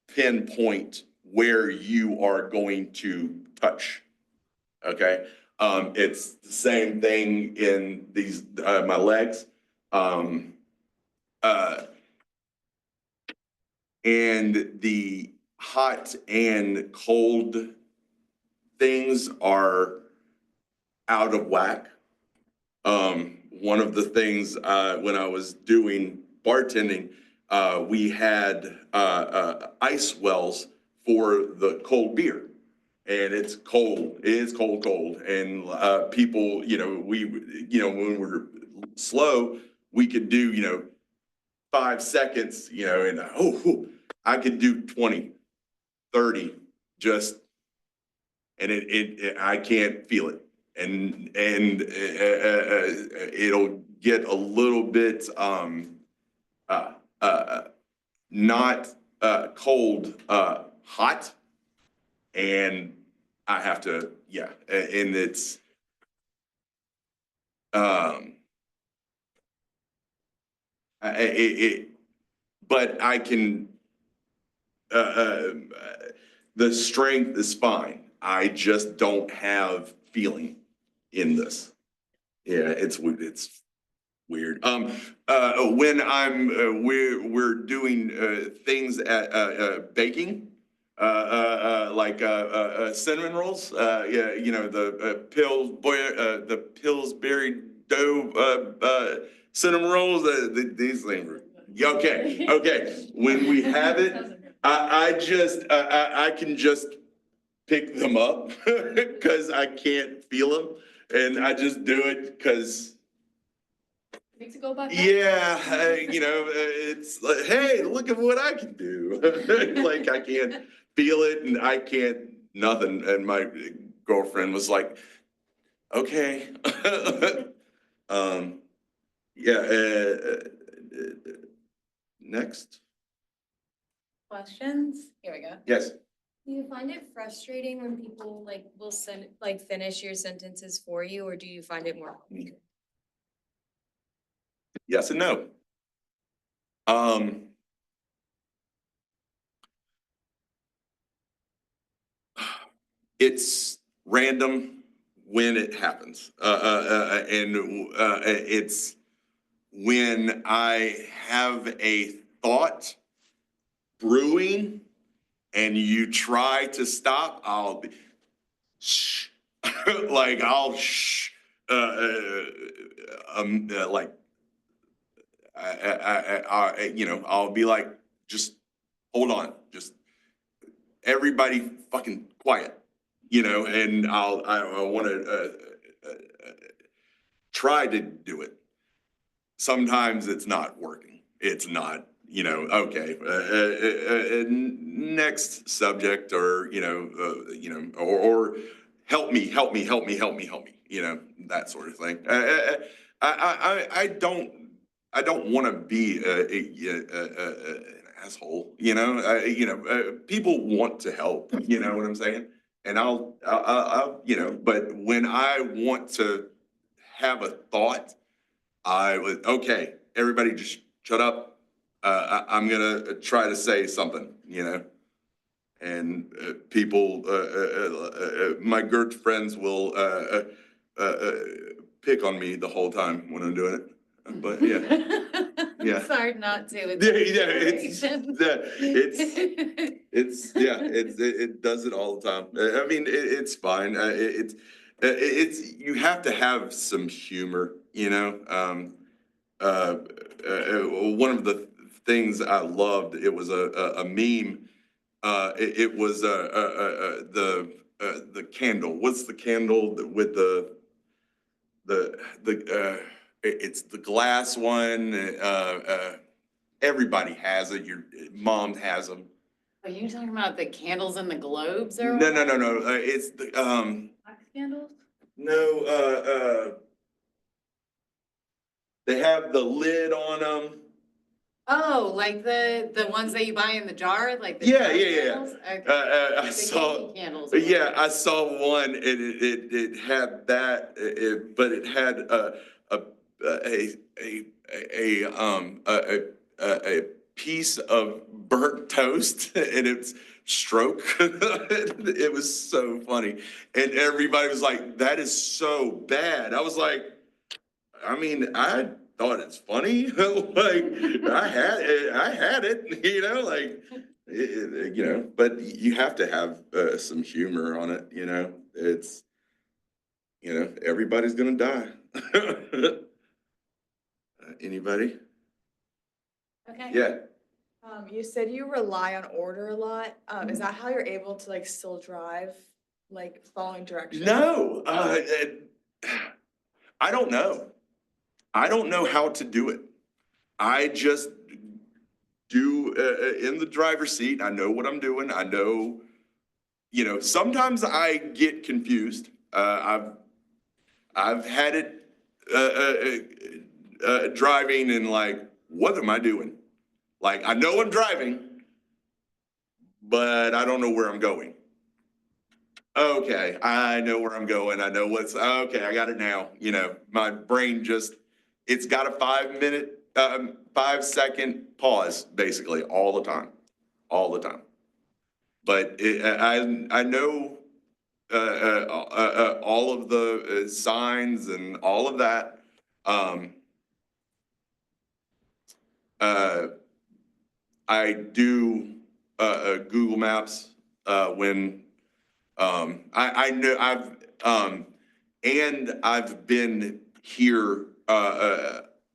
B: pinpoint where you are going to touch. Okay. It's the same thing in these, my legs. And the hot and cold things are out of whack. One of the things when I was doing bartending, we had ice wells for the cold beer. And it's cold. It is cold. And people, when we're slow, we could do, 5 seconds, and I could do 20, 30, just, and I can't feel it. And it'll get a little bit not cold, hot, and I have to, yeah, and it's but I can the strength is fine. I just don't have feeling in this. Yeah, it's weird. When we're doing things at baking, like cinnamon rolls. Yeah, the Pillsbury dough cinnamon rolls. These things. Okay. When we have it, I can just pick them up because I can't feel them, and I just do it because.
G: Makes it go by fast.
B: Yeah, it's like, hey, look at what I can do. Like I can't feel it and I can't nothing. And my girlfriend was like, okay. Yeah, next.
A: Questions? Here we go.
B: Yes.
C: Do you find it frustrating when people will finish your sentences for you, or do you find it more?
B: Yes and no. It's random when it happens. And it's when I have a thought brewing and you try to stop, I'll be shh. Like I'll shh. Like I'll be like, just hold on, just everybody fucking quiet, and I want to try to do it. Sometimes it's not working. It's not, okay. Next subject, or or help me, that sort of thing. I don't want to be asshole, people want to help, you know what I'm saying? And I'll, but when I want to have a thought, I would, okay, everybody just shut up. I'm gonna try to say something, and people, my good friends will pick on me the whole time when I'm doing it. But yeah, yeah.
A: It's hard not to.
B: Yeah, it does it all the time. I mean, it's fine. You have to have some humor, one of the things I loved, it was a meme. It was the candle. What's the candle with it's the glass one. Everybody has it. Your mom has them.
A: Are you talking about the candles and the globes or?
B: No. It's the
A: Wax candles?
B: no. They have the lid on them.
A: Oh, like the ones that you buy in the jar, like the
B: Yeah,
A: jar
B: yeah.
A: candles? Okay.
B: I
A: The
B: saw.
A: Yankee candles. or
B: Yeah,
A: whatever.
B: I saw one, and it had that, but it had a piece of burnt toast in its stroke. It was so funny, and everybody was like, "That is so bad." I was like, I mean, I thought it's funny. Like I had it, but you have to have some humor on it, It's, everybody's gonna die. Anybody?
A: Okay.
B: Yeah.
I: You said you rely on order a lot. Is that how you're able to like still drive, like following directions?
B: No, I don't know. I don't know how to do it. I just do in the driver's seat. I know what I'm doing. I know, sometimes I get confused. I've had it driving and like, what am I doing? Like, I know I'm driving, but I don't know where I'm going. Okay, I know where I'm going. I know okay, I got it now. My brain it's got a 5-second pause, basically, all the time. But I know all of the signs and all of that. I do Google Maps when I know I've been here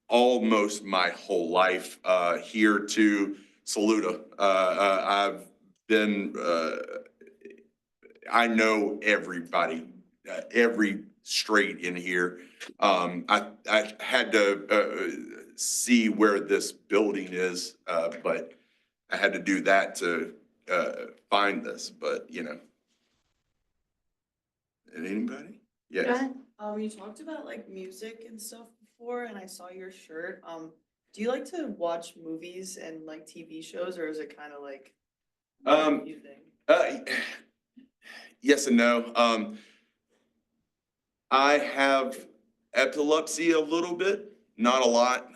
B: almost my whole life here to Saluda. I've been I know everybody, every street in here. I had to see where this building is, but I had to do that to find this. But anybody? Yes.
A: Go ahead.
I: You talked about like music and stuff before, and I saw your shirt. Do you like to watch movies and like TV shows, or is it kind of like you think?
B: Yes and no. I have epilepsy a little bit, not a lot,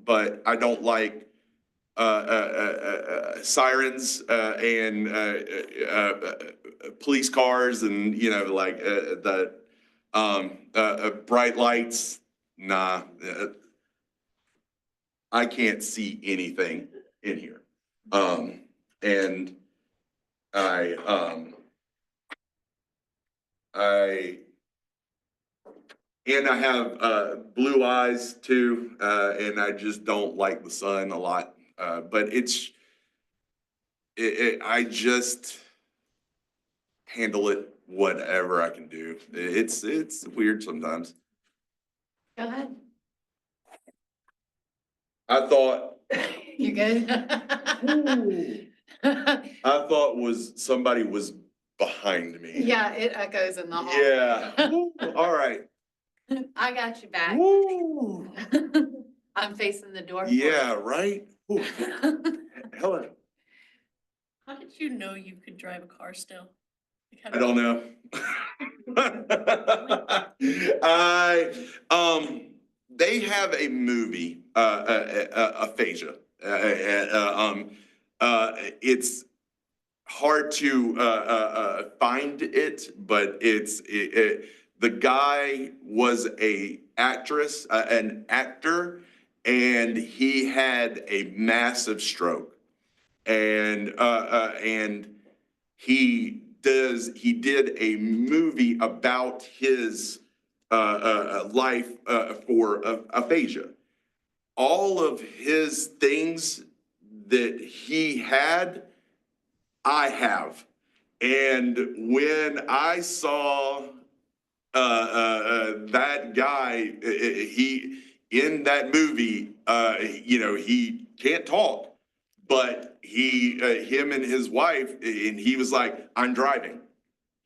B: but I don't like sirens and police cars and like the bright lights. Nah, I can't see anything in here, and I have blue eyes too, and I just don't like the sun a lot. But I just handle it whatever I can do. It's weird sometimes.
A: Go ahead.
B: I thought
A: You good?
B: I thought somebody was behind me.
A: Yeah, it echoes in the hall.
B: Yeah. All right.
A: I got you back.
B: Woo.
A: I'm facing the door. for
B: Yeah,
A: you.
B: right? Ooh, Helen,
G: How did you know you could drive a car still? Like, how
B: I don't know. They have a movie, Aphasia. It's hard to find it, but the guy was an actor, and he had a massive stroke, and he did a movie about his life for aphasia. All of his things that he had, I have. And when I saw that guy, he in that movie, he can't talk, but him and his wife, and he was like, "I'm driving."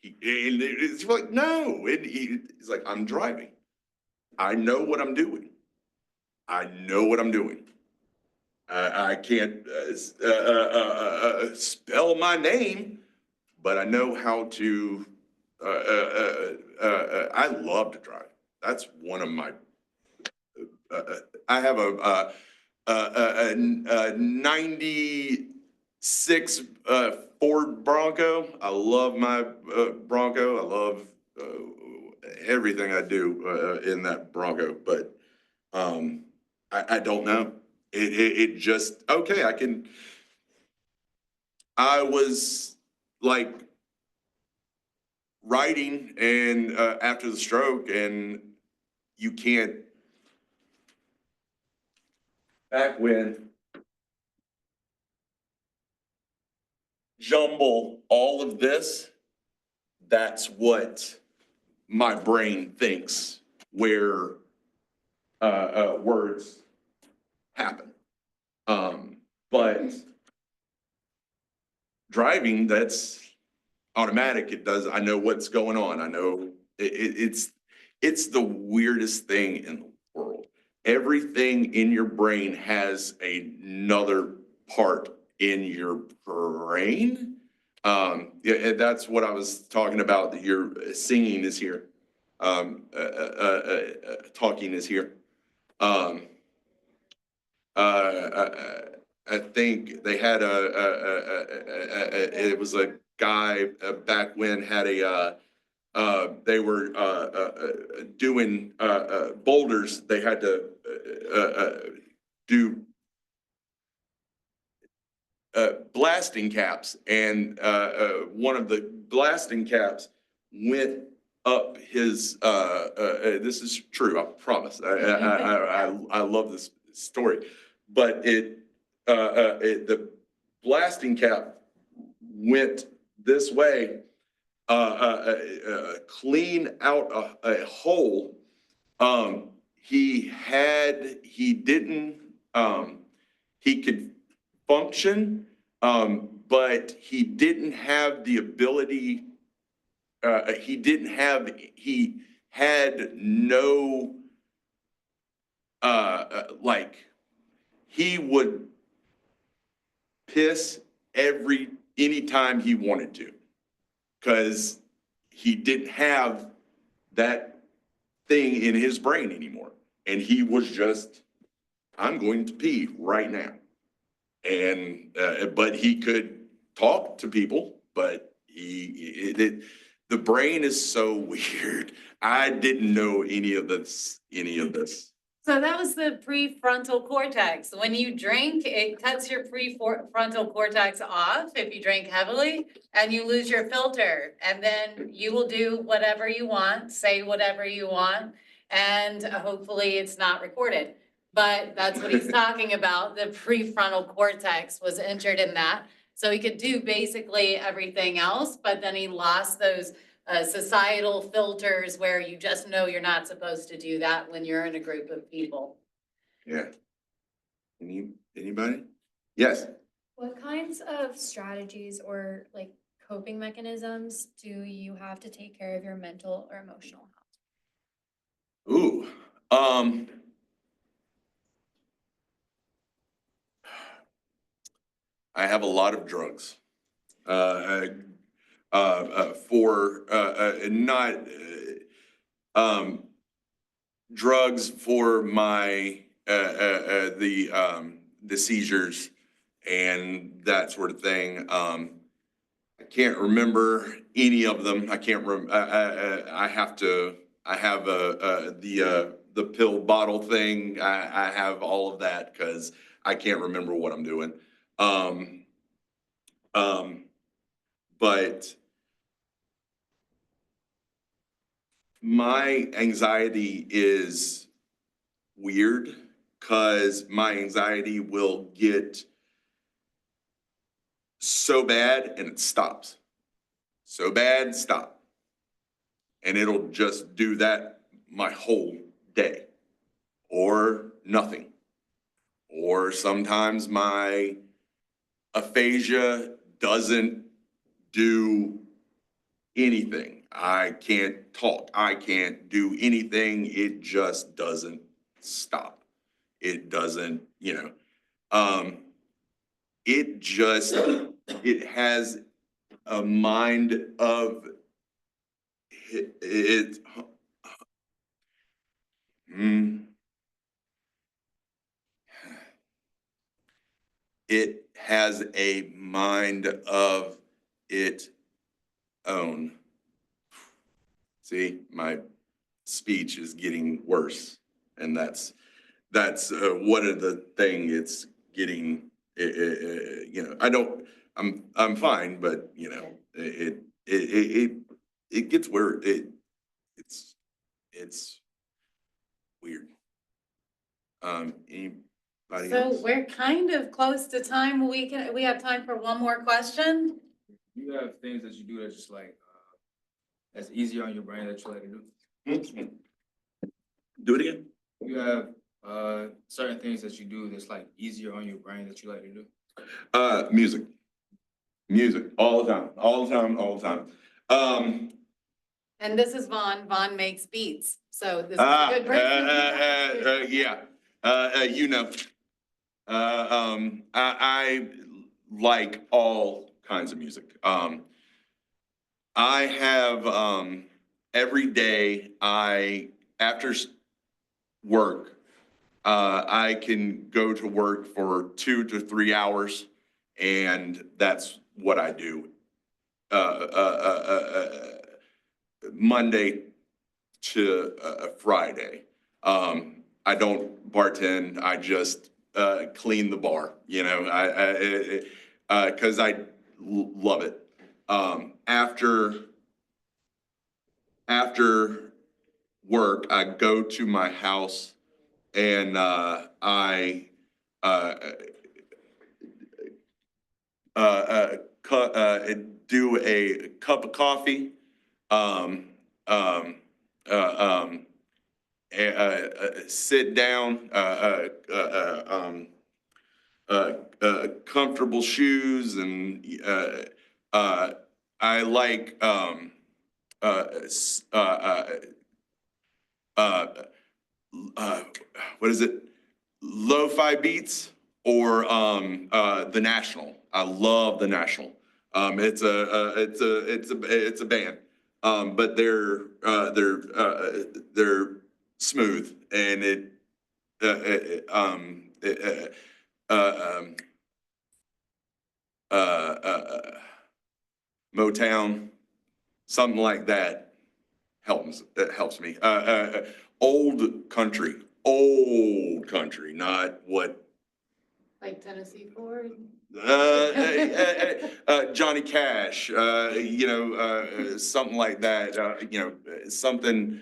B: And it's like, no, and he's like, "I'm driving. I know what I'm doing. I know what I'm doing. I can't spell my name, but I know how to. I love to drive. That's one of my. I have a 96 Ford Bronco. I love my Bronco. I love everything I do in that Bronco, but I don't know. It just okay. I was like writing and after the stroke, and you can't. Back when jumble all of this, that's what my brain thinks where words happen. But driving, that's automatic. It does. I know what's going on. I know it's the weirdest thing in the world. Everything in your brain has another part in your brain. Yeah, that's what I was talking about. That your singing is here, talking is here. I think they had it was a guy back when had they were doing boulders. They had to do blasting caps, and one of the blasting caps went up his. This is true. I promise. I love this story, but the blasting cap went this way, clean out a hole. He didn't. He could function, but he didn't have the ability. He had no, like, he would piss anytime he wanted to, because he didn't have that thing in his brain anymore. And he was just, I'm going to pee right now. And, but he could talk to people, but the brain is so weird. I didn't know any of this.
A: So that was the prefrontal cortex. When you drink, it cuts your prefrontal cortex off if you drink heavily, and you lose your filter. And then you will do whatever you want, say whatever you want, and hopefully it's not recorded. But that's what he's talking about. The prefrontal cortex was injured in that. So he could do basically everything else, but then he lost those societal filters where you just know you're not supposed to do that when you're in a group of people.
B: Yeah. Anybody? Yes.
E: What kinds of strategies or like coping mechanisms do you have to take care of your mental or emotional health?
B: Ooh. have a lot of drugs. For not drugs for my the seizures and that sort of thing. I can't remember any of them. I can't I have the pill bottle thing. I have all of that because I can't remember what I'm doing. But my anxiety is weird because my anxiety will get so bad and it stops. So bad, stop. And it'll just do that my whole day or nothing. Or sometimes my aphasia doesn't do anything. I can't talk. I can't do anything. It just doesn't stop. It doesn't, it has a mind of it. It has a mind of its own. See, my speech is getting worse, and that's one of the thing it's getting. I'm fine, but it gets where it's weird. Anybody
A: So
B: else?
A: we're kind of close to time. We have time for one more question.
D: You have things that you do that's just like, that's easier on your brain that you like to do.
B: Do it again.
D: You have certain things that you do that's like easier on your brain that you like to do.
B: Music, all the time.
A: And this is Vaughn. Vaughn makes beats. So this is a good person.
B: Yeah, I like all kinds of music. I have, every day after work, I can go to work for 2 to 3 hours, and that's what I do. Monday to Friday. I don't bartend. I just clean the bar. Because I love it. After work, I go to my house and I do a cup of coffee. Sit down, comfortable shoes, and I like what is it? Lo-fi beats or the National. I love the National. It's a band, but they're smooth and Motown, something like that helps me. Old country, not what.
A: Like Tennessee Ford.
B: Johnny Cash, something like that. Something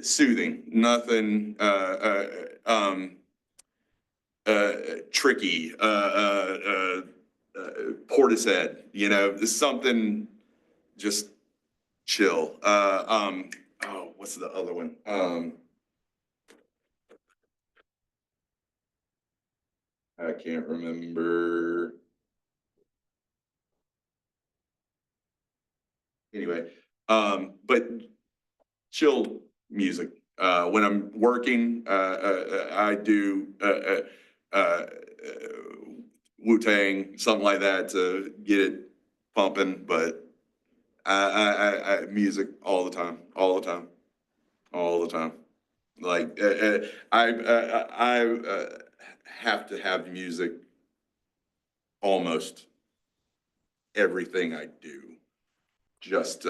B: soothing, nothing tricky. Portishead, something just chill. What's the other one? I can't remember. Anyway, but chill music. When I'm working, I do Wu-Tang, something like that to get it pumping, but music all the time, all the time, all the time. Like, I have to have music almost everything I do. Just,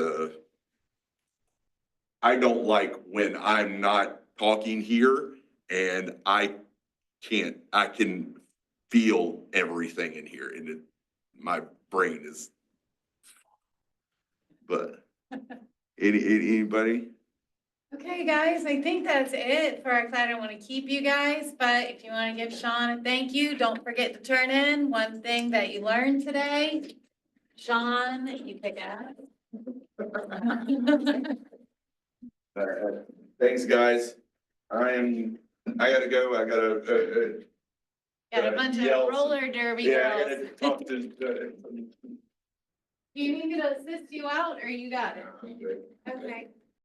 B: I don't like when I'm not talking here and I can feel everything in here and my brain is, but anybody?
A: Okay, guys, I think that's it for our class. I don't want to keep you guys, but if you want to give Shawn a thank you, don't forget to turn in one thing that you learned today. Shawn, you pick out.
B: Thanks, guys. I gotta go. I gotta,
A: Got a bunch of
B: yell some-
A: roller derby
B: yeah, I
A: girls.
B: gotta talk to,
A: Do you need me to assist you out or you got it?
B: okay.
A: Okay.